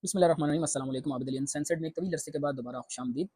बिस्मिल्लाहिर्रहमानिर्रहीम अस्सलाम वालेकुम आबिद अली अनसेंसर्ड में एक तवील अरसे के बाद दोबारा खुशामदीद।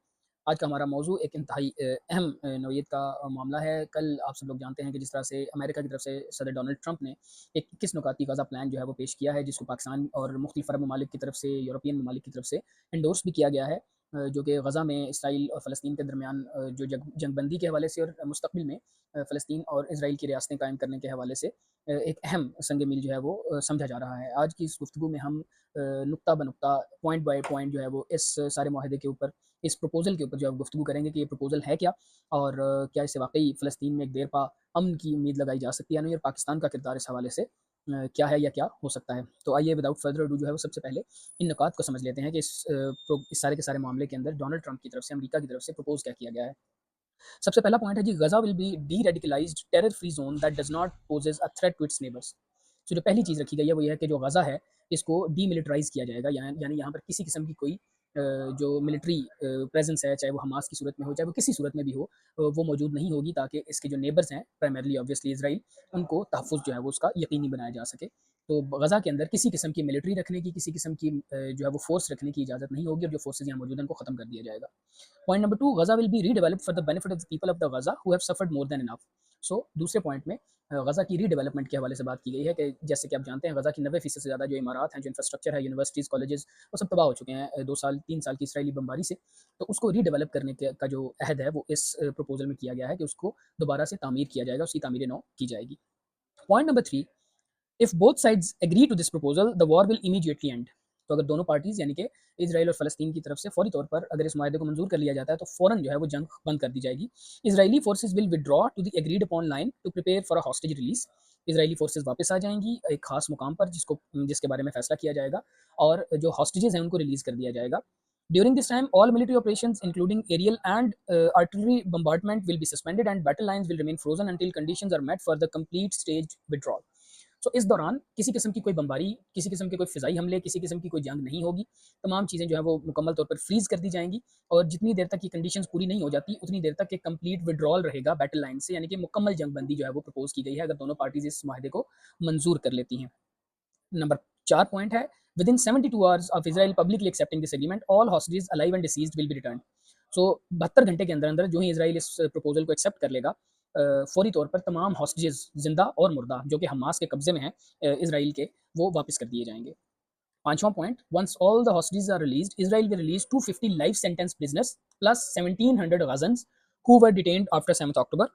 आज का हमारा मौजू एक इंतहाई अहम नौइयत का मामला है। कल आप सब लोग जानते हैं कि जिस तरह से अमेरिका की तरफ से सदर डोनाल्ड ट्रंप ने एक 21 नुकाती ग़ज़ा प्लान जो है वो पेश किया है, जिसको पाकिस्तान और मुख्तलिफ अरब ममालिक की तरफ से, यूरोपियन ममालिक की तरफ से एंडोर्स भी किया गया है। जो कि ग़ज़ा में इसराइल और फ़लस्तीन के दरमियान जो जंगबंदी के हवाले से और मुस्तक़बिल में फ़लस्तीन और इसराइल की रियासतें कायम करने के हवाले से एक अहम संग मील जो है वो समझा जा रहा है। आज की इस गुफ्तगू में हम नुक्ता ब नुक्ता, पॉइंट बाय पॉइंट जो है वो इस सारे माहदे के ऊपर, इस प्रपोज़ल के ऊपर जो है गुफ्तगू करेंगे कि ये प्रपोज़ल है क्या, और क्या इससे वाक़ई फ़लस्तीन में एक देरपा अमन की उम्मीद लगाई जा सकती है या नहीं, और पाकिस्तान का किरदार इस हवाले से क्या है या क्या हो सकता है। तो आइए विदाउट फर्दर अडू जो है वो सबसे पहले इन नुकात को समझ लेते हैं कि इस सारे के सारे मामले के अंदर डोनाल्ड ट्रंप की तरफ से, अमेरिका की तरफ से प्रपोज़ क्या किया गया है। सबसे पहला पॉइंट है जी, Gaza will be deradicalised terror free zone that does not poses a threat to its neighbours. तो जो पहली चीज़ रखी गई है वो ये है कि जो गज़ा है इसको डीमिलिटराइज़ किया जाएगा, यानी यहाँ पर किसी किस्म की कोई जो मिलिट्री प्रेजेंस है, चाहे वो हमास की सूरत में हो, चाहे वो किसी सूरत में भी हो, वो मौजूद नहीं होगी, ताकि इसके जो नेबर्स हैं, प्राइमरली ऑब्वियसली इसराइल, उनको तहफ़्फ़ुज़ जो है वो उसका यकीनी बनाया जा सके। तो गज़ा के अंदर किसी किस्म की मिलिट्री रखने की, किसी किस्म की जो है वो फ़ोर्स रखने की इजाज़त नहीं होगी, और जो फ़ोर्सेज़ यहाँ मौजूद हैं उनको ख़त्म कर दिया जाएगा। Point number 2, Gaza will be redeveloped for the benefit of the people of the Gaza who have suffered more than enough. So दूसरे पॉइंट में गज़ा की रीडेवलपमेंट के हवाले से बात की गई है कि जैसे कि आप जानते हैं, गज़ा की 90% से ज़्यादा जो इमारात हैं, जो इंफ्रास्ट्रक्चर है, यूनिवर्सिटीज़, कॉलेजेस, वो सब तबाह हो चुके हैं 2 साल 3 साल की इसराइली बमबारी से। तो उसको रीडेवलप करने का जो अहद है वो इस प्रपोज़ल में किया गया है कि उसको दोबारा से तामीर किया जाएगा, उसकी तामीर नौ की जाएगी। Point number 3, if both sides agree to this proposal the war will immediately end. तो अगर दोनों पार्टीज यानी कि इसराइल और फलस्तीन की तरफ से फौरी तौर पर अगर इस माहे को मंजूर कर लिया जाता है तो फौरन जो है वो जंग बंद कर दी जाएगी। Israeli forces will withdraw to the agreed upon line to prepare for a hostage release. Israeli forces वापस आ जाएंगी एक खास मुकाम पर जिसके बारे में फैसला किया जाएगा, और जो हॉस्टेजेस हैं उनको रिलीज कर दिया जाएगा। During this time, all military operations, including aerial and artillery bombardment, will be suspended and battle lines will remain frozen until conditions are met for the complete staged withdrawal. सो इस दौरान किसी किस्म की कोई बमबारी, किसी किस्म के कोई फ़िज़ाई हमले, किसी किस्म की कोई जंग नहीं होगी। तमाम चीज़ें जो है वो मुकम्मल तौर पर फ्रीज़ कर दी जाएँगी, और जितनी देर तक ये कंडीशंस पूरी नहीं हो जाती, उतनी देर तक एक कंप्लीट विथड्रॉल रहेगा बैटल लाइन से, यानी कि मुकम्मल जंगबंदी जो है वो प्रपोज़ की गई है, अगर दोनों पार्टीज़ इस माहदे को मंज़ूर कर लेती हैं। नंबर 4 पॉइंट है, within 72 hours of Israel publicly accepting this agreement, all hostages alive and deceased will be returned. So 72 घंटे के अंदर-अंदर जो ही इज़राइल इस प्रपोज़ल को एक्सेप्ट कर लेगा, फौरी तौर पर तमाम हॉस्टेजेस ज़िंदा और मुर्दा जो कि हमास के कब्ज़े में हैं इज़राइल के, वो वापस कर दिए जाएँगे। पाँचवाँ point, once all the hostages are released, Israel will release 250 life sentence prisoners plus 1700 Gazans who were detained after 7th October,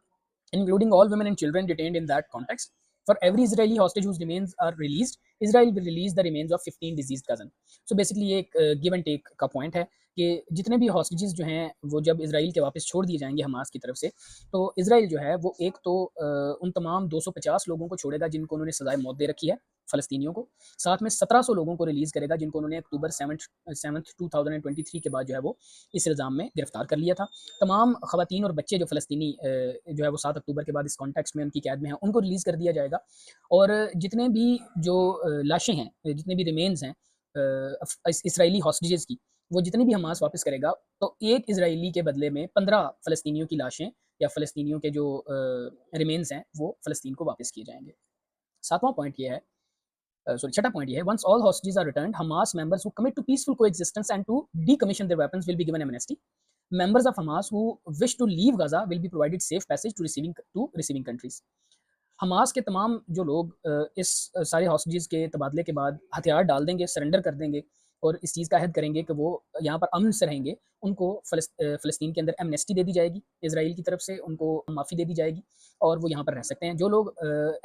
including all women and children detained in that context. For every Israeli hostage whose remains are released, Israel will release the remains of 15 deceased cousins. So basically ये एक give and take का point है कि जितने भी hostages जो हैं वो जब इसराइल के वापस छोड़ दिए जाएंगे हमास की तरफ से, तो इसराइल जो है वो एक तो उन तमाम 250 लोगों को छोड़ेगा जिनको उन्होंने सजाए मौत दे रखी है, फ़लस्तीनियों को। साथ में 1700 लोगों को रिलीज़ करेगा जिनको उन्होंने अक्टूबर 7 2023 के बाद जो है वो इस इल्ज़ाम में गिरफ्तार कर लिया था। तमाम ख़वातीन और बच्चे जो फ़लस्तीनी जो है वो 7 अक्टूबर के बाद इस कॉन्टेक्स्ट में उनकी कैद में हैं, उनको रिलीज़ कर दिया जाएगा। और जितने भी जो लाशें हैं, जितने भी रिमेन्स हैं इसराइली हॉस्टेजेस की, वो जितनी भी हमास वापस करेगा, तो एक इसराइली के बदले में 15 फ़लस्तीनियों की लाशें या फ़लस्तीनियों के जो रिमेन्स हैं वो फ़लस्तीन को वापस किए जाएंगे। सातवां पॉइंट ये है, छठा पॉइंट ये है, once all hostages are returned, Hamas members who commit to peaceful coexistence and to decommission their weapons will be given amnesty. Members of Hamas who wish to leave Gaza will be provided safe passage to receiving countries. Hamas के तमाम जो लोग इस सारे hostages के तबादले के बाद हथियार डाल देंगे, सरेंडर कर देंगे, और इस चीज़ का अहद करेंगे कि वो यहाँ पर अमन से रहेंगे, उनको फ़लस्तीन के अंदर एमनेस्टी दे दी जाएगी इसराइल की तरफ से, उनको माफ़ी दे दी जाएगी, और वो यहाँ पर रह सकते हैं। जो लोग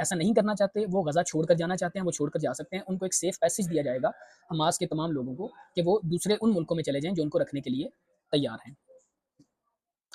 ऐसा नहीं करना चाहते, वो गज़ा छोड़कर जाना चाहते हैं, वो छोड़कर जा सकते हैं। उनको एक सेफ़ पैसेज दिया जाएगा हमास के तमाम लोगों को, कि वो दूसरे उन मुल्कों में चले जाएँ जो उनको रखने के लिए तैयार हैं।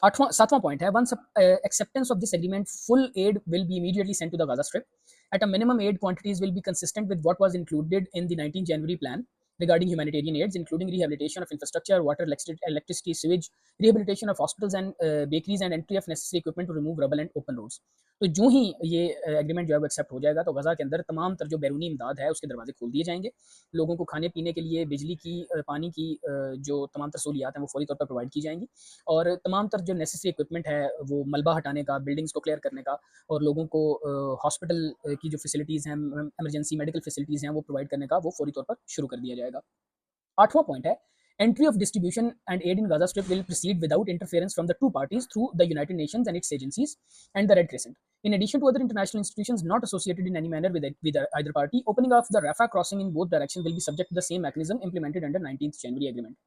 आठवां सातवां पॉइंट है, once acceptance of this agreement, full aid will be immediately sent to the Gaza strip at a minimum. Aid quantities will be consistent with what was included in the 19 January plan regarding humanitarian aids, including rehabilitation of infrastructure, water, electricity, sewage, rehabilitation of hospitals and bakeries, and entry of necessary equipment to remove rubble and open roads. तो जो ही ये agreement जो है वो accept हो जाएगा, तो गज़ा के अंदर तमाम तर जो बैरूनी इमदाद है उसके दरवाजे खोल दिए जाएंगे। लोगों को खाने पीने के लिए, बिजली की, पानी की जो तमाम तर सहूलियात हैं वो फौरी तौर पर प्रोवाइड की जाएंगी, और तमाम तर जो नेसेसरी इक्विपमेंट है वो मलबा हटाने का, बिल्डिंग्स को क्लियर करने का, और लोगों को हॉस्पिटल की जो फैसिलिटीज़ हैं, इमरजेंसी मेडिकल फैसिलिटीज़ हैं वो प्रोवाइड करने का, वो फौरी तौर पर शुरू कर दिया जाएगा। 8वां पॉइंट है, entry of distribution and aid in Gaza Strip will proceed without interference from the two parties through the United Nations and its agencies and the Red Crescent. In addition to other international institutions not associated in any manner with either party, opening of the Rafah crossing in both directions will be subject to the same mechanism implemented under 19th January Agreement.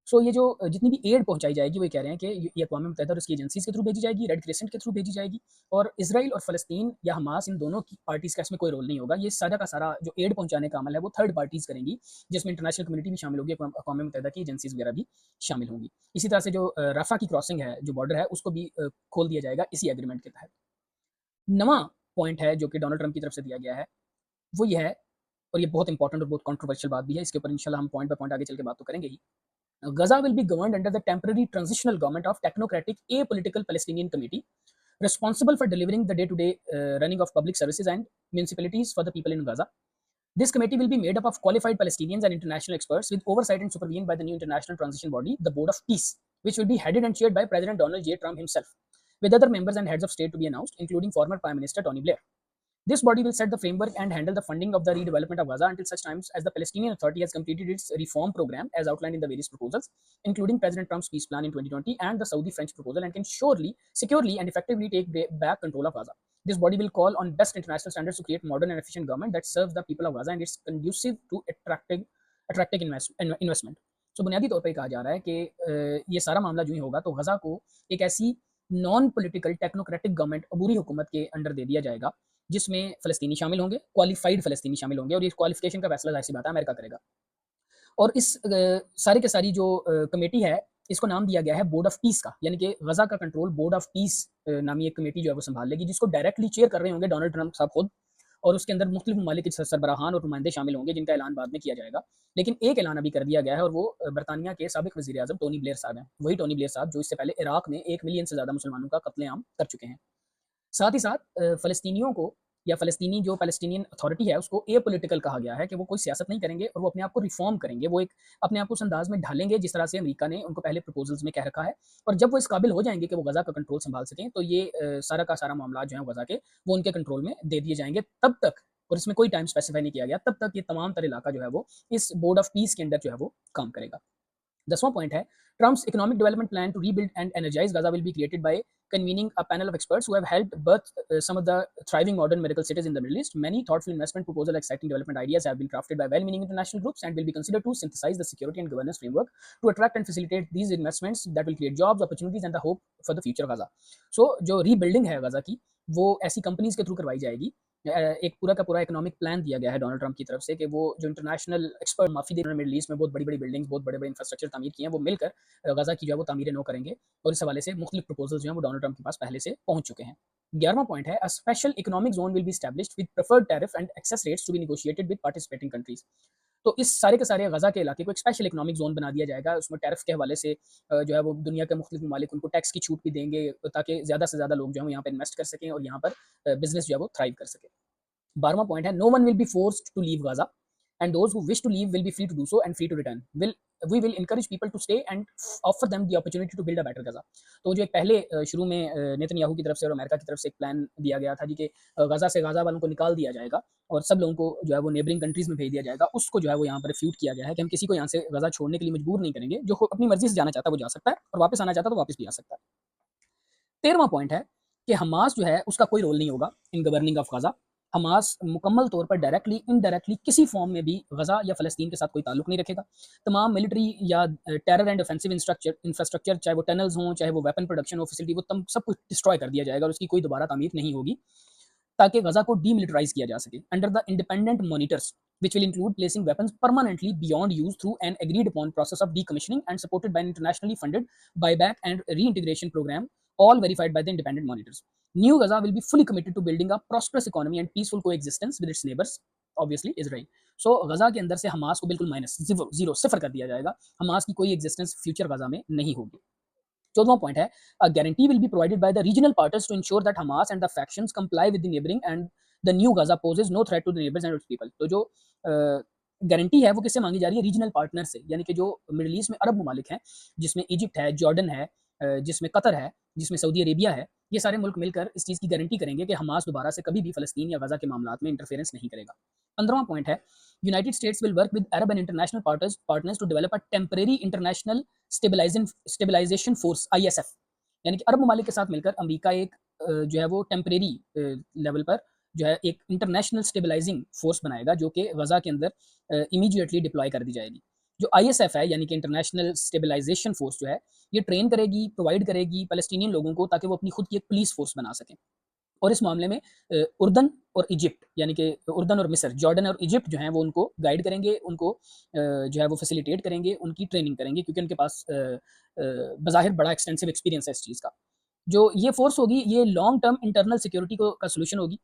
सो ये जो जितनी भी add पहुंचाई जाएगी वो कह रहे हैं कि ये अक़वाम मुत्तहिदा और उसकी एजेंसीज़ के थ्रू भेजी जाएगी, रेड क्रिसेंट के थ्रू भेजी जाएगी, और इसराइल और फ़लस्तीन या हमास इन दोनों की पार्टीज़ का इसमें कोई रोल नहीं होगा। ये सारा का सारा जो एड पहुंचाने का अमल है वो थर्ड पार्टीज़ करेंगी, जिसमें इंटरनेशनल कम्युनिटी भी शामिल होगी, अक़वाम मुत्तहिदा की एजेंसीज़ वगैरह भी शामिल होंगी। इसी तरह से जो रफ़ा की क्रॉसिंग है, जो बॉर्डर है, उसको भी खोल दिया जाएगा इसी एग्रीमेंट के तहत। नवा पॉइंट है जो कि डोनाल्ड ट्रंप की तरफ से दिया गया है, वो ये है, और ये बहुत इंपॉर्टेंट और बहुत कंट्रोवर्शियल बात भी है, इसके ऊपर इंशाल्लाह हम पॉइंट बाय पॉइंट आगे चल के बात तो करेंगे ही। Gaza will be governed under the temporary transitional government of technocratic apolitical Palestinian committee responsible for delivering the day-to-day running of public services and municipalities for the people in Gaza. This committee will be made up of qualified Palestinians and international experts with oversight and supervision by the new international transition body, the Board of Peace, which will be headed and chaired by President Donald J. Trump himself, with other members and heads of state to be announced, including former Prime Minister Tony Blair. This body will set the framework and handle the funding of the redevelopment of Gaza until such times as the Palestinian Authority has completed its reform program as outlined in the various proposals, including President Trump's peace plan in 2020 and the Saudi-French proposal, and can securely and effectively take back control of Gaza. This body will call on best international standards to create modern and efficient government that serves the people of Gaza and is conducive to attracting investment. So बुनियादी तौर पर कहा जा रहा है कि ये सारा मामला जो ही होगा तो गजा को एक ऐसी नॉन पॉलिटिकल टेक्नोक्रेटिक गवर्नमेंट, अबूरी हुकूमत के अंडर दे दिया जाएगा, जिसमें फ़लस्तीनी शामिल होंगे, क्वालिफाइड फ़लस्तीनी शामिल होंगे, और ये क्वालिफिकेशन का फैसला ज़ाहिर सी बात है अमेरिका करेगा। और इस सारी के सारी जो कमेटी है, इसको नाम दिया गया है बोर्ड ऑफ पीस का, यानी कि गजा का कंट्रोल बोर्ड ऑफ पीस नामी एक कमेटी जो है वो संभाल लेगी, जिसको डायरेक्टली चेयर कर रहे होंगे डोनाल्ड ट्रंप साहब खुद, और उसके अंदर मुख्तलिफ ममालिक के सरबराहान और नुमाइंदे शामिल होंगे, जिनका ऐलान बाद में किया जाएगा। लेकिन एक ऐलान अभी कर दिया गया है, और वो बरतानिया के साबिक वज़ीर आज़म टोनी ब्लेयर साहब हैं। वही टोनी ब्लेयर साहब जो इससे पहले इराक में 1 मिलियन से ज़्यादा मुसलमानों का कत्लेआम कर चुके हैं। साथ ही साथ फ़लस्तीनियों को, या फ़लस्तीनी जो पैलेस्टीनियन अथॉरिटी है, उसको एपॉलिटिकल कहा गया है कि वो कोई सियासत नहीं करेंगे और वो अपने आप को रिफॉर्म करेंगे, वो एक अपने आप को उस अंदाज में ढालेंगे जिस तरह से अमेरिका ने उनको पहले प्रपोजल्स में कह रखा है, और जब वो इस काबिल हो जाएंगे कि वो गजा का कंट्रोल संभाल सकें, तो ये सारा का सारा मामला जो है गजा के, वो उनके कंट्रोल में दे दिए जाएंगे। तब तक, और इसमें कोई टाइम स्पेसिफाई नहीं किया गया, तब तक ये तमाम तर इलाका जो है वो इस बोर्ड ऑफ पीस के अंदर जो है वो काम करेगा। 10वां पॉइंट है, Trump's economic development plan to rebuild and energize Gaza will be created by convening a panel of experts who have helped birth some of the thriving modern miracle cities in the Middle East. Many thoughtful investment proposals, exciting development ideas have been crafted by well-meaning international groups and will be considered to synthesize the security and governance framework to attract and facilitate these investments that will create jobs, opportunities and the hope for the future of Gaza. So, जो rebuilding है Gaza की, वो ऐसी companies के through करवाई जाएगी। एक पूरा का पूरा इकोनॉमिक प्लान दिया गया है डोनाल्ड ट्रंप की तरफ से कि वो जो इंटरनेशनल एक्सपर्ट माफी दे, मिडल ईस्ट में बहुत बड़ी बड़ी बिल्डिंग्स, बहुत बड़े बड़े इंफ्रास्ट्रक्चर तामीर किए हैं, वो मिलकर गजा की जो है वो तामीर नौ करेंगे, और इस हवाले से मुख्तलिफ प्रपोजल जो है वो डोनाल्ड ट्रंप के पास पहले से पहुंच चुके हैं। 11वां पॉइंट है, a special economic zone will be established with preferred tariff and access rates to be negotiated with participating countries. तो इस सारे के सारे गजा के इलाके को एक स्पेशल इकोनॉमिक जोन बना दिया जाएगा, उसमें टैरिफ के हवाले से जो है वो दुनिया के मुख्तलिफ ममालिक उनको टैक्स की छूट भी देंगे, ताकि ज़्यादा से ज़्यादा लोग जो है यहाँ पर इन्वेस्ट कर सकें और यहाँ पर बिजनेस जो है वो थ्राइव कर सके। 12वां पॉइंट है, no one will be forced to leave Gaza and those who wish to leave will be free to do so and free to return. We will encourage people to stay and offer them the opportunity to build a better Gaza. तो जो एक पहले शुरू में Netanyahu की तरफ से और अमेरिका की तरफ से एक प्लान दिया गया था जी कि गाजा से गाजा वालों को निकाल दिया जाएगा और सब लोगों को जो है वो नेबरिंग कंट्रीज में भेज दिया जाएगा, उसको जो है वो यहाँ पर रिफ्यूट किया गया है कि हम किसी को यहाँ से गाजा छोड़ने के लिए मजबूर नहीं करेंगे। जो अपनी मर्जी से जाना चाहता है वो जा सकता है, और वापस आना चाहता है तो वापस भी आ सकता है। 13वां पॉइंट है कि हमास जो है उसका कोई रोल नहीं होगा इन गवर्निंग ऑफ गाजा। हमास मुकम्मल तौर पर डायरेक्टली इनडायरेक्टली किसी फॉर्म में भी गजा या फ़लस्तीन के साथ कोई ताल्लुक नहीं रखेगा। तमाम मिलिट्री या टेरर एंड ऑफेंसिव इंफ्रास्ट्रक्चर, चाहे वो टनल्स हों, चाहे वो वेपन प्रोडक्शन हो फैसिलिटी, वो सब कुछ डिस्ट्रॉय कर दिया जाएगा और उसकी कोई दोबारा तामीर नहीं होगी, ताकि गजा को डीमिलिटराइज किया जा सके under the independent monitors which will include placing weapons permanently beyond use through an agreed upon process of decommissioning and supported by an internationally funded buyback and reintegration program, all verified by the independent monitors. New Gaza will be fully committed to building a prosperous economy and peaceful coexistence with its neighbors, obviously Israel. So गजा के अंदर से Hamas को बिल्कुल minus zero सिफर कर दिया जाएगा, Hamas की कोई एग्जिस्टेंस फ्यूचर गजा में नहीं होगी। 14वां पॉइंट है, a guarantee will be provided by the regional partners to ensure that Hamas and the factions comply with the neighboring and the new Gaza poses no threat to the neighbors and its people. तो जो guarantee है वो किससे मांगी जा रही है? Regional partner से, यानी कि जो मिडिल ईस्ट में अरब ममालिक हैं, जिसमें इजिप्ट है, जॉर्डन है, जिसमें कतर है, जिसमें सऊदी अरेबिया है, ये सारे मुल्क मिलकर इस चीज़ की गारंटी करेंगे कि हमास दोबारा से कभी भी फ़लस्तीन या गजा के मामलात में इंटरफेरेंस नहीं करेगा। 15वां पॉइंट है, United States will work with Arab and international partners to develop a temporary international stabilisation force ISF। यानी कि अरब ममालिक के साथ मिलकर अमेरिका एक जो है वो टेम्परेरी लेवल पर जो है एक इंटरनेशनल स्टेबलाइजिंग फोर्स बनाएगा जो कि गजा के अंदर इमीडिएटली डिप्लॉय कर दी जाएगी। जो ISF है यानी कि इंटरनेशनल स्टेबलाइजेशन फोर्स जो है ये ट्रेन करेगी, प्रोवाइड करेगी फ़लस्तीनियन लोगों को ताकि वो अपनी खुद की एक पुलिस फोर्स बना सकें। और इस मामले में उर्दन और इजिप्ट यानी कि उर्दन और मिस्र, जॉर्डन और इजिप्ट जो हैं वो उनको गाइड करेंगे, उनको जो है वो फैसिलिटेट करेंगे, उनकी ट्रेनिंग करेंगे क्योंकि उनके पास बज़ाहिर बड़ा एक्सटेंसिव एक्सपीरियंस है इस चीज़ का। जो ये फ़ोर्स होगी ये लॉन्ग टर्म इंटरनल सिक्योरिटी को का सॉल्यूशन होगी।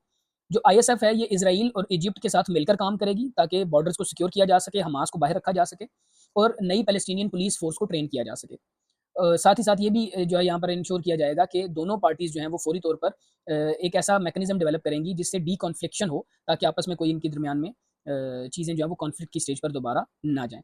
जो ISF है ये इज़राइल और इजिप्ट के साथ मिलकर काम करेगी ताकि बॉर्डर्स को सिक्योर किया जा सके, हमास को बाहर रखा जा सके और नई पैलेस्टीनियन पुलिस फ़ोर्स को ट्रेन किया जा सके। साथ ही साथ ये भी जो है यहाँ पर इंश्योर किया जाएगा कि दोनों पार्टीज़ जो हैं वो फ़ौरी तौर पर एक ऐसा मैकेनिज़्म डेवलप करेंगी जिससे डीकॉन्फ्लिक्शन हो ताकि आपस में कोई इनके दरमियान में चीज़ें जो है वो कॉन्फ्लिक्ट की स्टेज पर दोबारा ना जाएँ।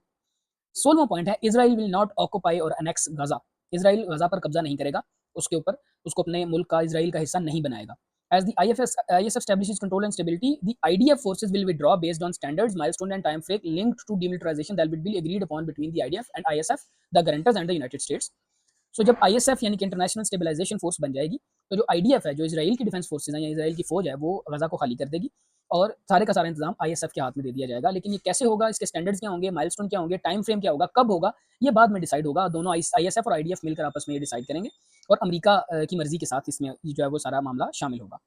16वां पॉइंट है इज़राइल विल नॉट ऑक्यूपाई और एनेक्स गाज़ा। इज़राइल गाज़ा पर कब्ज़ा नहीं करेगा, उसके ऊपर उसको अपने मुल्क का इज़राइल का हिस्सा नहीं बनाएगा। As the ISF establishes control and stability, the IDF forces will withdraw based on standards, milestone and time frame linked to demilitarization that will be agreed upon between the IDF and ISF, the guarantors and the United States. सो जब ISF यानी कि international stabilisation force बन जाएगी तो जो IDF है जो Israel की डिफेंस फोर्सेज हैं या इसराइल की फौज है वो गजा को खाली कर देगी और सारे का सारा इंतजाम ISF के हाथ में दे दिया जाएगा। लेकिन ये कैसे होगा, इसके स्टैंडर्ड्स क्या होंगे, माइलस्टोन क्या होंगे, टाइम फ्रेम क्या होगा, कब होगा, ये बाद में डिसाइड होगा। दोनों ISF और IDF मिलकर आपस में ये डिसाइड करेंगे और अमेरिका की मर्जी के साथ इसमें जो है वो सारा मामला शामिल होगा।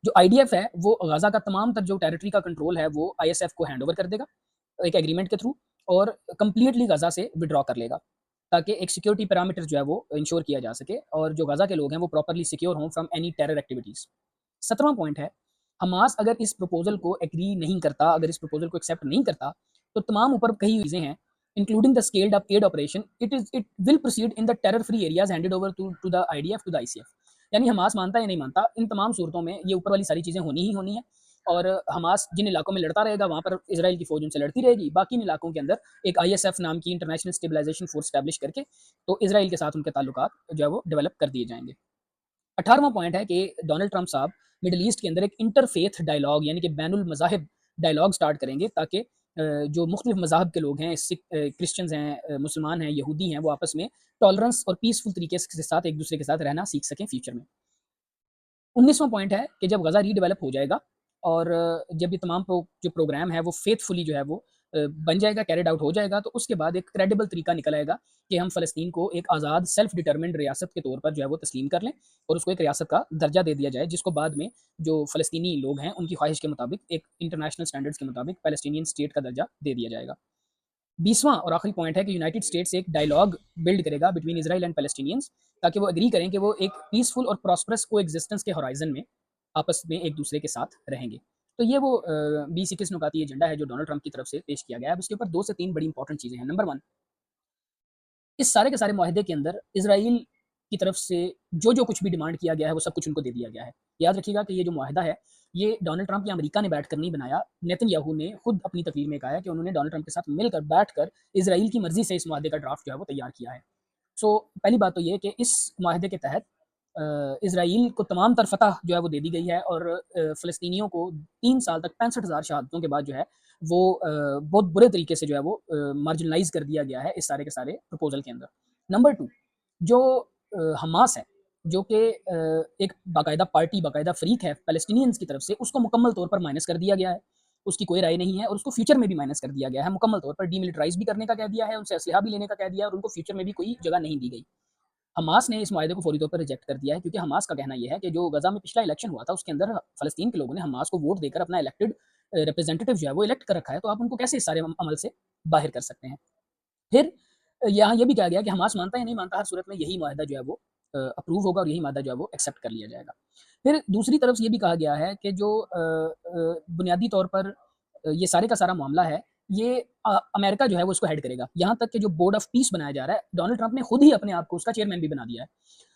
जो IDF है वो गजा का तमाम तर जो टेरिटरी का कंट्रोल है वो ISF को हैंड ओवर कर देगा एक एग्रीमेंट के थ्रू और कंप्लीटली गजा से विड्रॉ कर लेगा ताकि एक सिक्योरिटी पैरामीटर जो है वो इंश्योर किया जा सके और जो गजा के लोग हैं वो प्रॉपरली सिक्योर हों फ्रॉम एनी टेरर एक्टिविटीज़। 17वां पॉइंट है हमास अगर इस प्रपोजल को एग्री नहीं करता, अगर इस प्रपोजल को एक्सेप्ट नहीं करता तो तमाम ऊपर कई चीज़ें हैं including the scaled up aid operation it will proceed in the terror free areas handed over to the IDF टू द ICF। यानी हमास मानता है या नहीं मानता, इन तमाम सूरतों में ये ऊपर वाली सारी चीज़ें होनी ही होनी है और हमास जिन इलाकों में लड़ता रहेगा वहाँ पर इसराइल की फौज उनसे लड़ती रहेगी, बाकी इन इलाकों के अंदर एक ISF नाम की इंटरनेशनल स्टेबलाइजेशन फोर्स स्टैब्लिश करके तो इसराइल के साथ उनके ताल्लुकात जो है वो डेवलप कर दिए जाएंगे। 18वां पॉइंट है कि डोनाल्ड ट्रंप साहब मिडल ईस्ट के अंदर एक इंटरफेथ डायलॉग यानी कि बैनुल मज़ाहिब डायलॉग स्टार्ट करेंगे ताकि जो मुख्तलिफ मज़ाहब के लोग हैं, सिख क्रिश्चियंस हैं, मुसलमान हैं, यहूदी हैं, वो आपस में टॉलरेंस और पीसफुल तरीके के साथ एक दूसरे के साथ रहना सीख सकें फ्यूचर में। 19वां पॉइंट है कि जब गज़ा रीडेवलप हो जाएगा और जब ये तमाम जो प्रोग्राम है वो फेथफुली जो है वो बन जाएगा, कैरिड आउट हो जाएगा तो उसके बाद एक क्रेडिबल तरीका निकल आएगा कि हम फ़लस्तीन को एक आज़ाद सेल्फ डिटरमिन्ड रियासत के तौर पर जो है वो तस्लीम कर लें और उसको एक रियासत का दर्जा दे दिया जाए जिसको बाद में जो फ़लस्तीनी लोग हैं उनकी ख्वाहिश के मुताबिक एक इंटरनेशनल स्टैंडर्ड्स के मुताबिक पैलेस्टीनियन स्टेट का दर्जा दे दिया जाएगा। 20वां और आखिरी पॉइंट है कि यूनाइटेड स्टेट्स एक डायलॉग बिल्ड करेगा बिटवीन इसराइल एंड पैलेस्टीनियंस ताकि वो एग्री करें कि वो एक पीसफुल और प्रॉस्परस को एग्जिस्टेंस के होराइजन में आपस में एक दूसरे के साथ रहेंगे। तो ये वो 20-21 नुकाती एजेंडा है जो डोनाल्ड ट्रंप की तरफ से पेश किया गया है। अब इसके ऊपर 2 से 3 बड़ी इंपॉर्टेंट चीज़ें हैं। नंबर 1, इस सारे के सारे माहदे के अंदर इसराइल की तरफ से जो कुछ भी डिमांड किया गया है वो सब कुछ उनको दे दिया गया है। याद रखिएगा कि ये जो माहदा है ये डोनाल्ड ट्रंप या अमेरिका ने बैठकर नहीं बनाया। नेतन्याहू ने खुद अपनी तकरीर में कहा है कि उन्होंने डोनाल्ड ट्रंप के साथ मिलकर बैठकर इसराइल की मर्जी से इस माहदे का ड्राफ्ट जो है वो तैयार किया है। सो पहली बात तो ये कि इस माहदे के तहत इसराइल को तमाम तर फतह जो है वो दे दी गई है और फ़लस्तीनियों को 3 साल तक 65,000 शहादतों के बाद जो है वो बहुत बुरे तरीके से जो है वो मार्जिनलाइज़ कर दिया गया है इस सारे के सारे प्रपोज़ल के अंदर। नंबर 2, जो हमास है, जो कि एक बाकायदा पार्टी, बाकायदा फ़रीक है पैलेस्टीनियंस की तरफ से, उसको मुकम्मल तौर पर माइनस कर दिया गया है। उसकी कोई राय नहीं है और उसको फ्यूचर में भी माइनस कर दिया गया है। मुकम्मल तौर पर डीमिलिटराइज़ भी करने का कह दिया है, उनसे असलहा भी लेने का कह दिया है और उनको फ्यूचर में भी कोई जगह नहीं दी गई। हमास ने इस मुआहदे को फौरी तौर पर रिजेक्ट कर दिया है क्योंकि हमास का कहना यह है कि जो गजा में पिछला इलेक्शन हुआ था उसके अंदर फ़लस्तीन के लोगों ने हमास को वोट देकर अपना इलेक्टेड रिप्रेजेंटेटिव जो है वो इलेक्ट कर रखा है, तो आप उनको कैसे इस सारे अमल से बाहर कर सकते हैं। फिर यहाँ ये भी कहा गया कि हमास मानता है या नहीं मानता, हर सूरत में यही मुआहदा जो है वो अप्रूव होगा और यही मुआहदा जो है वो एक्सेप्ट कर लिया जाएगा। फिर दूसरी तरफ से ये भी कहा गया है कि जो बुनियादी तौर पर ये सारे का सारा मामला है ये अमेरिका जो है वो इसको हेड करेगा। यहाँ तक कि जो बोर्ड ऑफ पीस बनाया जा रहा है डोनाल्ड ट्रंप ने खुद ही अपने आप को उसका चेयरमैन भी बना दिया है।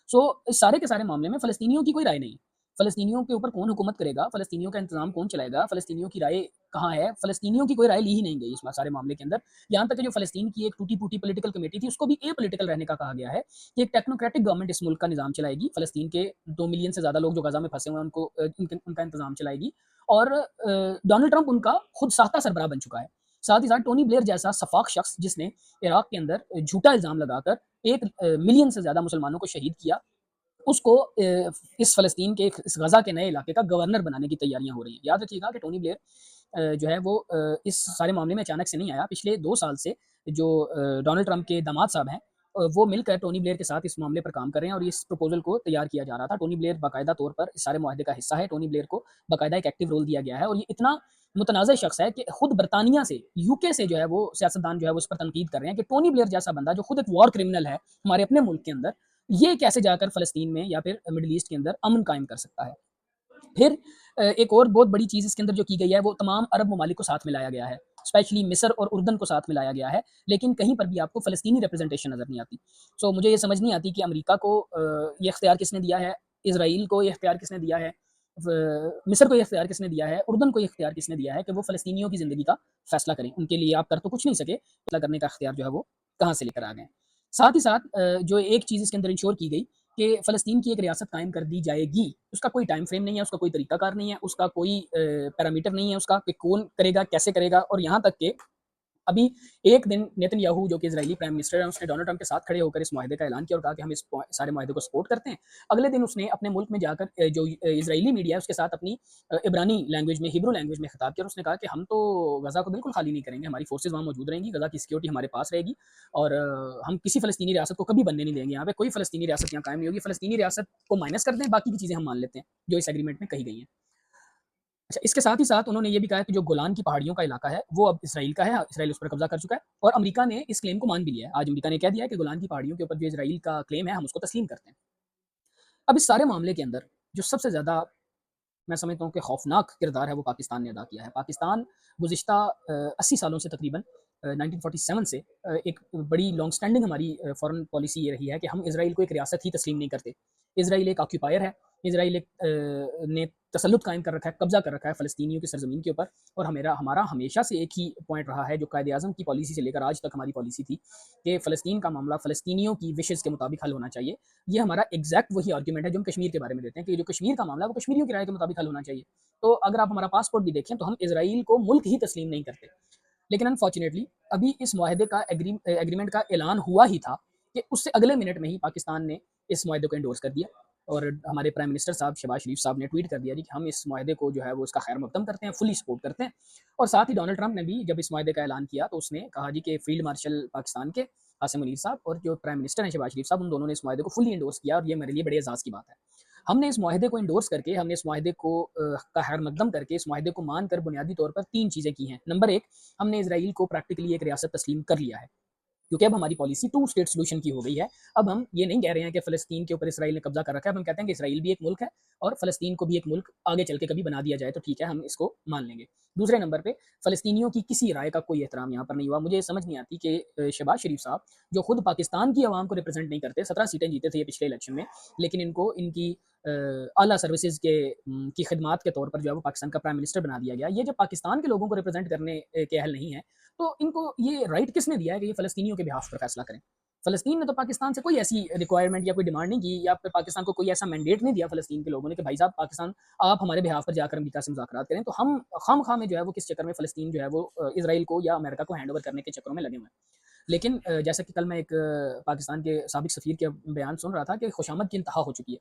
सो इस सारे के सारे मामले में फ़लस्तीनियों की कोई राय नहीं है। फ़लस्तीनियों के ऊपर कौन हुकूमत करेगा, फ़लस्तीनियों का इंतज़ाम कौन चलाएगा, फ़लस्तीनियों की राय कहाँ है, फ़लस्तीनियों की कोई राय ली ही नहीं गई इस सारे मामले के अंदर। यहाँ तक कि जो फ़लस्तीन की एक टूटी-फूटी पॉलिटिकल कमेटी थी, उसको भी एपॉलिटिकल रहने का कहा गया है कि एक टेक्नोक्रेटिक गवर्नमेंट इस मुल्क का निज़ाम चलाएगी। फ़लस्तीन के 2 मिलियन से ज़्यादा लोग जो गाज़ा में फँसे हुए हैं, उनका इंतज़ाम चलाएगी और डोनाल्ड ट्रंप उनका खुद साता सरबराह बन चुका है। साथ ही साथ टोनी ब्लेयर जैसा सफाक शख्स जिसने इराक के अंदर झूठा इल्ज़ाम लगाकर 1 मिलियन से ज़्यादा मुसलमानों को शहीद किया, उसको इस फ़लस्तीन के इस गज़ा के नए इलाके का गवर्नर बनाने की तैयारियाँ हो रही हैं। याद रखिएगा कि टोनी ब्लेयर जो है वो इस सारे मामले में अचानक से नहीं आया। पिछले 2 साल से जो डोनाल्ड ट्रंप के दामाद साहब हैं, वो मिलकर टोनी ब्लेयर के साथ इस मामले पर काम कर रहे हैं और इस प्रपोज़ल को तैयार किया जा रहा था। टोनी ब्लेयर बाकायदा तौर पर इस सारे मुआहदे का हिस्सा है। टोनी ब्लेयर को बाकायदा एक एक्टिव रोल दिया गया है और ये इतना मुतनाज़ शख्स है कि खुद बर्तानिया से, यूके से जो है वो सियासतदान जो है वो इस पर तनकीद कर रहे हैं कि टोनी ब्लेयर जैसा बंदा जो खुद एक वॉर क्रिमिनल है हमारे अपने मुल्क के अंदर, ये कैसे जाकर फ़लस्तीन में या फिर मिडल ईस्ट के अंदर अमन कायम कर सकता है। फिर एक और बहुत बड़ी चीज़ इसके अंदर जो की गई है वो तमाम अरब ममालिक को साथ मिलाया गया है। स्पेशली मिस्र और उर्दन को साथ मिलाया गया है, लेकिन कहीं पर भी आपको फ़लस्तीनी रिप्रेज़ेंटेशन नज़र नहीं आती। सो मुझे ये समझ नहीं आती कि अमेरिका को ये इख्तियार किसने दिया है, इज़राइल को ये इख्तियार किसने दिया है, मिस्र को ये इख्तियार किसने दिया है, उर्दन को ये इख्तियार किसने दिया है कि वो फ़लस्तीनियों की ज़िंदगी का फ़ैसला करें। उनके लिए आप कर तो कुछ नहीं सके, फ़ैसला करने का इख्तियार जो है वो कहाँ से लेकर आ गए। साथ ही साथ जो एक चीज़ इसके अंदर इंश्योर की गई कि फ़लस्तीन की एक रियासत कायम कर दी जाएगी। उसका कोई टाइम फ्रेम नहीं है, उसका कोई तरीकाकार नहीं है, उसका कोई पैरामीटर नहीं है उसका कि कौन करेगा, कैसे करेगा और यहाँ तक कि अभी एक दिन नेतन्याहू जो कि इज़राइली प्राइम मिनिस्टर है, उसने डोनाल्ड ट्रंप के साथ खड़े होकर इस मुआहदे का ऐलान किया और कहा कि हम इस सारे मुआहदे को सपोर्ट करते हैं। अगले दिन उसने अपने मुल्क में जाकर जो इज़राइली मीडिया है उसके साथ अपनी इब्रानी लैंग्वेज में, हिब्रू लैंग्वेज में खिताब किया और उसने कहा कि हम तो गज़ा को बिल्कुल खाली नहीं करेंगे, हमारी फोर्सेज़ वहाँ मौजूद रहेंगी, गज़ा की सिक्योरिटी हमारे पास रहेगी और हम किसी फ़लस्तीनी रियासत को कभी बनने नहीं देंगे। यहाँ पे कोई फ़लस्तीनी रियासत यहाँ कायम नहीं होगी। फ़लस्तीनी रियासत को माइनस कर दें, बाकी की चीज़ें हम मान लेते हैं, जो इस एग्रीमेंट में कही गई हैं। अच्छा, इसके साथ ही साथ उन्होंने ये भी कहा कि जो गोलान की पहाड़ियों का इलाका है, वो अब इसराइल का है, इसराइल उस पर कब्ज़ा कर चुका है और अमेरिका ने इस क्लेम को मान भी लिया है। आज अमेरिका ने कह दिया है कि गोलान की पहाड़ियों के ऊपर जो इसराइल का क्लेम है, हम उसको तस्लीम करते हैं। अब इस सारे मामले के अंदर जो सबसे ज़्यादा मैं समझता हूँ कि खौफनाक किरदार है, वो पाकिस्तान ने अदा किया है। पाकिस्तान गुज़िश्ता 80 सालों से तकरीबन 1947 से एक बड़ी लॉन्ग स्टैंडिंग हमारी फ़ॉरेन पॉलिसी ये रही है कि हम इज़राइल को एक रियासत ही तस्लीम नहीं करते। इज़राइल एक ऑक्यूपायर है, इज़राइल एक ने तसल्लुत कायम कर रखा है, कब्ज़ा कर रखा है फ़लस्तीनियों की सरज़मीन के ऊपर और हमारा हमेशा से एक ही पॉइंट रहा है, जो कायदे-आज़म की पॉलिसी से लेकर आज तक हमारी पॉलिसी थी कि फ़लस्तीन का मामला फ़लस्तीनियों की विशेज़ के मुताबिक हल होना चाहिए। ये हमारा एग्ज़ैक्ट वही आर्गुमेंट है जो हम कश्मीर के बारे में देते हैं कि जो कश्मीर का मामला है वो कश्मीरियों की राय के मुताबिक हल होना चाहिए। तो अगर आप हमारा पासपोर्ट भी देखें तो हम इज़राइल को मुल्क ही तस्लीम नहीं करते। लेकिन अनफॉर्चुनेटली अभी इस मुआहदे का एग्रीमेंट का ऐलान हुआ ही था कि उससे अगले मिनट में ही पाकिस्तान ने इस मुआहदे को एंडोर्स कर दिया और हमारे प्राइम मिनिस्टर साहब शहबाज शरीफ साहब ने ट्वीट कर दिया जी कि हम इस मुआहदे को जो है वो इसका खैर मकदम करते हैं, फुली सपोर्ट करते हैं। और साथ ही डोनाल्ड ट्रंप ने भी जब इस मुआहदे का ऐलान किया तो उसने कहा जी कि फील्ड मार्शल पाकिस्तान के कासिम मुनीर साहब और जो प्राइम मिनिस्टर हैं शहबाज शरीफ साहब, उन दोनों ने इस मुआहदे को फुली एंडोर्स किया और ये मेरे लिए बड़े एजाज़ की बात है। हमने इस मुआहदे को एंडोर्स करके, हमने इस मुआहदे को का खैर मकदम करके, इस मुआहदे को मानकर बुनियादी तौर पर 3 चीज़ें की हैं। नंबर 1, हमने इज़राइल को प्रैक्टिकली एक रियासत तस्लीम कर लिया है। क्योंकि अब हमारी पॉलिसी टू स्टेट सॉल्यूशन की हो गई है। अब हम ये नहीं कह रहे हैं कि फ़लस्तीन के ऊपर इसराइल ने कब्ज़ा कर रखा है, अब हम कहते हैं कि इसराइल भी एक मुल्क है और फ़लस्तीन को भी एक मुल्क आगे चल के कभी बना दिया जाए तो ठीक है, हम इसको मान लेंगे। दूसरे नंबर पे फ़लस्तीनियों की किसी राय का कोई एहतराम यहाँ पर नहीं हुआ। मुझे ये समझ नहीं आती कि शहबाज शरीफ साहब जो खुद पाकिस्तान की आवाम को रिप्रेज़ेंट नहीं करते, 17 सीटें जीते थे ये पिछले इलेक्शन में, लेकिन इनको इनकी आला सर्विसेज़ की खिदमात के तौर पर जो है वो पाकिस्तान का प्राइम मिनिस्टर बना दिया गया। ये जब पाकिस्तान के लोगों को रिप्रेज़ेंट करने के अहल नहीं है, तो इनको ये राइट किसने दिया है कि ये फ़लस्तीनियों के बिहाफ़ पर फ़ैसला करें? फ़लस्तीन ने तो पाकिस्तान से कोई ऐसी रिक्वायरमेंट या कोई डिमांड नहीं की या फिर पाकिस्तान को कोई ऐसा मैंडेट नहीं दिया फ़लस्तीन के लोगों ने कि भाई साहब पाकिस्तान आप हमारे बिहाफ़ पर जाकर अमेरिका से मुज़ाकरात करें। तो हम ख़ाम-ख़ाह में जो है वो किस चक्कर में फ़लस्तीन जो है वो इज़राइल को या अमेरिका को हैंड ओवर करने के चक्करों में लगे हुए हैं। लेकिन जैसा कि कल मैं एक पाकिस्तान के साबिक सफ़ीर के बयान सुन रहा था कि खुशामद की इंतहा हो चुकी है।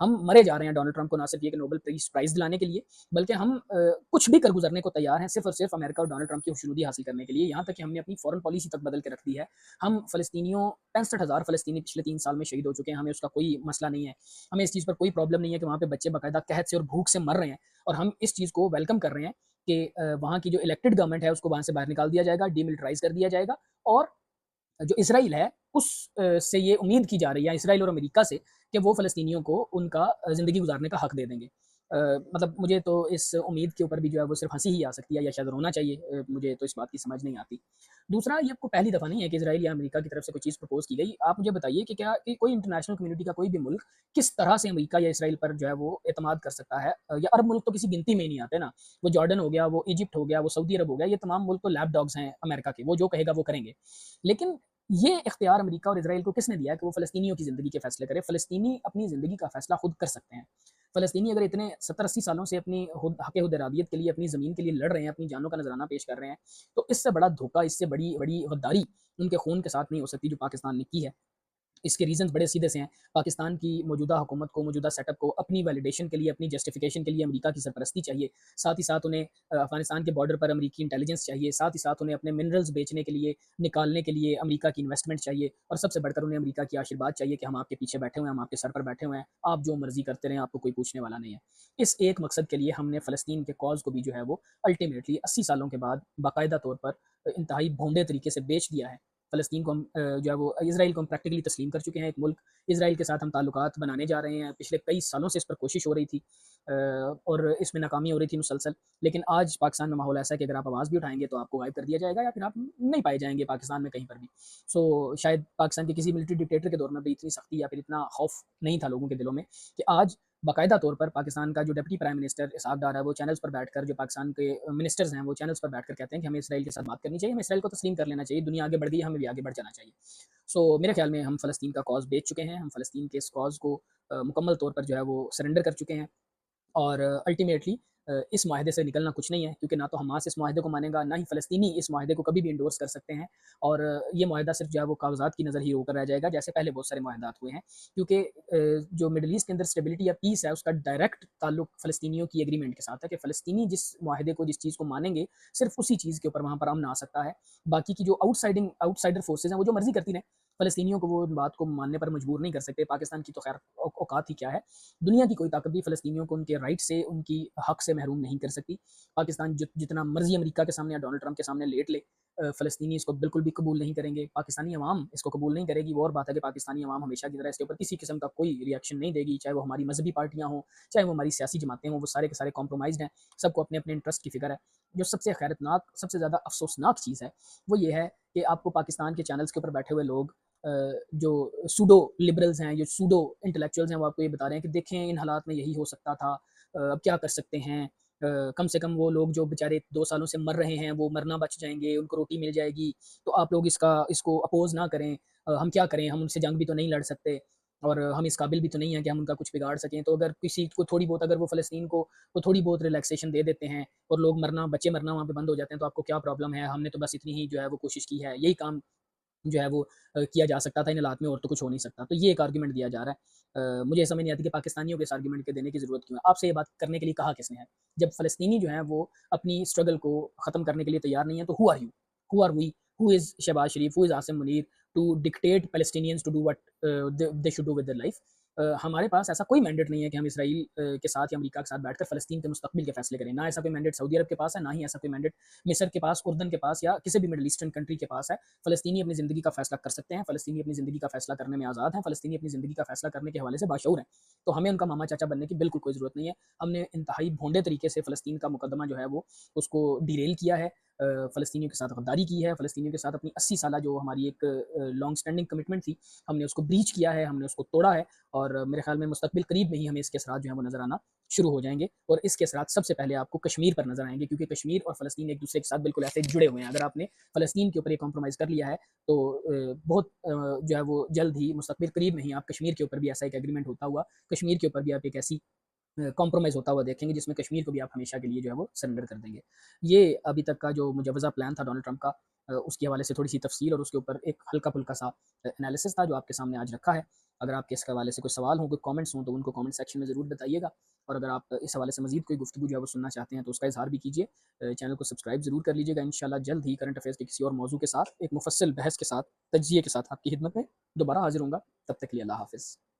हम मरे जा रहे हैं डोनाल्ड ट्रंप को ना सिर्फ़ ये कि नोबेल प्राइज़ दिलाने के लिए, बल्कि हम कुछ भी कर गुज़रने को तैयार हैं सिर्फ़ और सिर्फ़ अमेरिका और डोनाल्ड ट्रंप की खुशनुदी हासिल करने के लिए। यहाँ तक कि हमने अपनी फ़ॉरेन पॉलिसी तक बदल के रख दी है। हम फ़लस्तीनियों 65,000 फ़लस्तीनी पिछले 3 साल में शहीद हो चुके हैं, हमें उसका कोई मसला नहीं है। हमें इस चीज़ पर कोई प्रॉब्लम नहीं है कि वहाँ पे बच्चे बाकायदा कहत से और भूख से मर रहे हैं और हम इस चीज़ को वेलकम कर रहे हैं कि वहाँ की जो इलेक्टेड गवर्नमेंट है उसको वहाँ से बाहर निकाल दिया जाएगा, डीमिलिटराइज़ कर दिया जाएगा और जो इसराइल है उस से ये उम्मीद की जा रही है इसराइल और अमेरिका से कि वो फ़लस्तीनियों को उनका ज़िंदगी गुज़ारने का हक दे देंगे। मतलब मुझे तो इस उम्मीद के ऊपर भी जो है वो सिर्फ़ हँसी ही आ सकती है या शायद रोना चाहिए, मुझे तो इस बात की समझ नहीं आती। दूसरा, ये आपको पहली दफ़ा नहीं है कि इज़राइल या अमेरिका की तरफ से कोई चीज़ प्रपोज़ की गई। आप मुझे बताइए कि क्या कि कोई इंटरनेशनल कम्युनिटी का कोई भी मुल्क किस तरह से अमेरिका या इज़राइल पर जो है वो एतमाद कर सकता है? या अरब मुल्क तो किसी गिनती में ही नहीं आते ना। वो जॉर्डन हो गया, वो इजिप्ट हो गया, वो सऊदी अरब हो गया, ये तमाम मुल्क तो लैप डॉग्स हैं अमेरिका के, वो जो कहेगा वो करेंगे। लेकिन ये इख्तियार अमेरिका और इज़राइल को किसने दिया है कि वो फ़लस्तीनियों की ज़िंदगी के फ़ैसले करें? फ़लस्तीनी अपनी ज़िंदगी का फ़ैसला खुद कर सकते हैं। फ़लस्तीनी अगर इतने 70-80 सालों से अपनी हक़-ए-खुदरादियत के लिए, अपनी ज़मीन के लिए लड़ रहे हैं, अपनी जानों का नज़राना पेश कर रहे हैं, तो इससे बड़ा धोखा, इससे बड़ी बड़ी गद्दारी उनके खून के साथ नहीं हो सकती जो पाकिस्तान ने की है। इसके रीज़न्स बड़े सीधे से हैं। पाकिस्तान की मौजूदा हुकूमत को, मौजूदा सेटअप को अपनी वैलिडेशन के लिए, अपनी जस्टिफ़िकेशन के लिए अमेरिका की सरपरस्ती चाहिए। साथ ही साथ उन्हें अफ़गानिस्तान के बॉर्डर पर अमेरिकी इंटेलिजेंस चाहिए। साथ ही साथ उन्हें अपने मिनरल्स बेचने के लिए, निकालने के लिए अमेरिका की इन्वेस्टमेंट चाहिए और सबसे बढ़कर उन्हें अमेरिका की आशीर्वाद चाहिए कि हम आपके पीछे बैठे हुए हैं, हम आपके सर पर बैठे हुए हैं, आप जो मर्ज़ी करते रहें, आपको कोई पूछने वाला नहीं है। इस एक मकसद के लिए हमने फ़लस्तीन के कॉज़ को भी जो है वो अल्टीमेटली 80 सालों के बाद बाकायदा तौर पर इंतहाई भोंदे तरीके से बेच दिया है। फ़लस्तीन को हम जो है वो इज़राइल को हम प्रैक्टिकली तस्लीम कर चुके हैं एक मुल्क। इज़राइल के साथ हम ताल्लुकात बनाने जा रहे हैं। पिछले कई सालों से इस पर कोशिश हो रही थी, और इसमें नाकामी हो रही थी मुसलसल। लेकिन आज पाकिस्तान में माहौल ऐसा है कि अगर आप आवाज़ भी उठाएँगे तो आपको गायब कर दिया जाएगा या फिर आप नहीं पाए जाएँगे पाकिस्तान में कहीं पर भी। शायद पाकिस्तान के किसी मिलिट्री डिक्टेटर के दौर में भी इतनी सख्ती या फिर इतना खौफ नहीं था लोगों के दिलों में कि आज बाकायदा तौर पर पाकिस्तान का जो डिप्टी प्राइम मिनिस्टर इसहाक डार है, वो चैनल्स पर बैठकर, जो पाकिस्तान के मिनिस्टर्स हैं, वो चैनल्स पर बैठकर कहते हैं कि हमें इसराइल के साथ बात करनी चाहिए, हमें इसराइल को तस्लीम कर लेना चाहिए, दुनिया आगे बढ़ गई है, हमें भी आगे बढ़ जाना चाहिए। मेरे ख्याल में हम फ़लस्तीन का कॉज़ बेच चुके हैं, हम फ़लस्तीन के इस कॉज़ को मुकम्मल तौर पर जो है वो सरेंडर कर चुके हैं। और अल्टीमेटली इस माहदे से निकलना कुछ नहीं है, क्योंकि ना तो हमास इस माहदे को मानेगा, ना ही फ़लस्तीनी इस माहदे को कभी भी एंडोर्स कर सकते हैं। और ये माहदा सिर्फ़ जो है वो कागज़ात की नज़र ही होकर रह जाएगा, जैसे पहले बहुत सारे माहदात हुए हैं। क्योंकि जो मिडल ईस्ट के अंदर स्टेबिलिटी या पीस है, उसका डायरेक्ट ताल्लुक फ़लस्तीनियों की एग्रीमेंट के साथ है कि फ़लस्तीनी जिस माहदे को, जिस चीज़ को मानेंगे, सिर्फ़ उसी चीज़ के ऊपर वहाँ पर अमन आ सकता है। बाकी की जो आउटसाइडर फ़ोर्सेज़ हैं, वो जो मर्ज़ी करती रहें, फ़लस्तीनियों को वो उन बात को मानने पर मजबूर नहीं कर सकते। पाकिस्तान की तो ख़ैर औकात ही क्या है। दुनिया की कोई ताकत भी फ़लस्तीनियों को उनके राइट से, उनकी हक से महरूम नहीं कर सकती। पाकिस्तान जितना मर्ज़ी अमेरिका के सामने या डोनाल्ड ट्रंप के सामने लेट ले, फ़लस्तीनी इसको बिल्कुल भी कबूल नहीं करेंगे। पाकिस्तानी अवाम इसको कबूल नहीं करेगी। वो और बात है कि पाकिस्तानी अवाम हमेशा की तरह इसके ऊपर किसी किस्म का कोई रिएक्शन नहीं देगी, चाहे वो हमारी मज़हबी पार्टियाँ हों, चाहे वो हमारी सियासी जमातें हों, वो सारे के सारे कॉम्प्रोमाइज़्ड हैं। सबको अपने-अपने इंटरेस्ट की फ़िक्र है। जो सबसे हैरतनाक, सबसे ज़्यादा अफ़सोसनाक चीज़ है, वो ये है कि आपको पाकिस्तान के चैनल्स के ऊपर बैठे हुए लोग, जो सूडो लिबरल्स हैं, जो सूडो इंटेलेक्चुअल्स हैं, वो आपको ये बता रहे हैं कि देखें इन हालात में यही हो सकता था, अब क्या कर सकते हैं। कम से कम वो लोग जो बेचारे 2 सालों से मर रहे हैं, वो मरना बच जाएँगे, उनको रोटी मिल जाएगी, तो आप लोग इसको अपोज़ ना करें। हम क्या करें, हम उनसे जंग भी तो नहीं लड़ सकते और हम इस काबिल भी तो नहीं हैं कि हम उनका कुछ बिगाड़ सकें। तो अगर किसी को थोड़ी बहुत, अगर वो फ़लस्तीन को थोड़ी बहुत रिलैक्सेशन दे देते हैं और लोग मरना, बच्चे मरना वहाँ पे बंद हो जाते हैं, तो आपको क्या प्रॉब्लम है? हमने तो बस इतनी ही जो है वो कोशिश की है। यही काम जो है वो किया जा सकता था इन हालात में, और तो कुछ हो नहीं सकता। तो ये एक आर्गुमेंट दिया जा रहा है। मुझे समझ नहीं आती कि पाकिस्तानियों को इस आर्गुमेंट के देने की ज़रूरत क्यों है? आपसे ये बात करने के लिए कहा किसने है? जब फ़लस्तीनी जो हैं वो अपनी स्ट्रगल को ख़त्म करने के लिए तैयार नहीं है, तो who are you? Who are we? Who is Shahbaz Sharif? Who is Asim Munir to dictate Palestinians to do what they should do with their life? हमारे पास ऐसा कोई मैंडेट नहीं है कि हम इसराइल के साथ या अमेरिका के साथ बैठकर फ़लस्तीन के मुस्तकबिल के फैसले करें। ना ऐसा कोई मैंडेट सऊदी अरब के पास है, ना ही ऐसा कोई मैंडेट मिस्र के पास, उर्दन के पास या किसी भी मिडल ईस्टर्न कंट्री के पास है। फ़लस्तीनी अपनी ज़िंदगी का फ़ैसला कर सकते हैं, फ़लस्तीनी अपनी ज़िंदगी का फ़ैसला करने में आज़ाद हैं, फ़लस्तीनी अपनी ज़िंदगी का फ़ैसला करने के हवाले से बाशऊर हैं। तो हमें उनका मामा-चाचा बनने की बिल्कुल कोई ज़रूरत नहीं है। हमने इंतहाई भोंडे तरीके से फ़लस्तीन का मुकद्दमा जो है वो उसको डिरेल किया है। फ़लस्तीनियों के साथ गद्दारी की है, फ़लस्तीनियों के साथ अपनी 80 साला जो हमारी एक लॉन्ग स्टैंडिंग कमिटमेंट थी, हमने उसको ब्रीच किया है, हमने उसको तोड़ा है। और मेरे ख़्याल में मुस्तक़बिल करीब में ही हमें इसके असरात जो हैं वो नज़र आना शुरू हो जाएँगे, और इसके असरात सबसे पहले आपको कश्मीर पर नज़र आएँगे, क्योंकि कश्मीर और फ़लस्तीन एक-दूसरे के साथ बिल्कुल ऐसे जुड़े हुए हैं। अगर आपने फ़लस्तीन के ऊपर ये कॉम्प्रोमाइज़ कर लिया है, तो बहुत जो है वो जल्द ही मुस्तक़बिल करीब में ही आप कश्मीर के ऊपर भी ऐसा एक एग्रीमेंट होता हुआ, कश्मीर के ऊपर भी आप एक ऐसी कॉम्प्रोमाइज़ होता हुआ देखेंगे, जिसमें कश्मीर को भी आप हमेशा के लिए जो है वो सरेंडर कर देंगे। ये अभी तक का जो मुजवज़ा प्लान था डोनाल्ड ट्रंप का, उसके हवाले से थोड़ी-सी तफ़सील और उसके ऊपर एक हल्का-फुल्का सा एनालिसिस था जो आपके सामने आज रखा है। अगर आपके इसके हवाले से कोई सवाल हो, कोई कमेंट्स हों, तो उनको कमेंट सेक्शन में ज़रूर बताइएगा, और अगर आप इस हवाले से मज़ीद कोई गुफ्तगू जो है वो सुनना चाहते हैं, तो उसका इज़हार भी कीजिए। चैनल को सब्सक्राइब ज़रूर कर लीजिएगा। इंशाल्लाह जल्द ही करंट अफ़ेयर्स के किसी और मौज़ू के साथ, एक मुफ़स्सिल बहस के साथ, तज्ज़िये के साथ आपकी खिदमत में दोबारा हाज़िर होऊँगा। तब तक के लिए अल्लाह हाफ़िज़।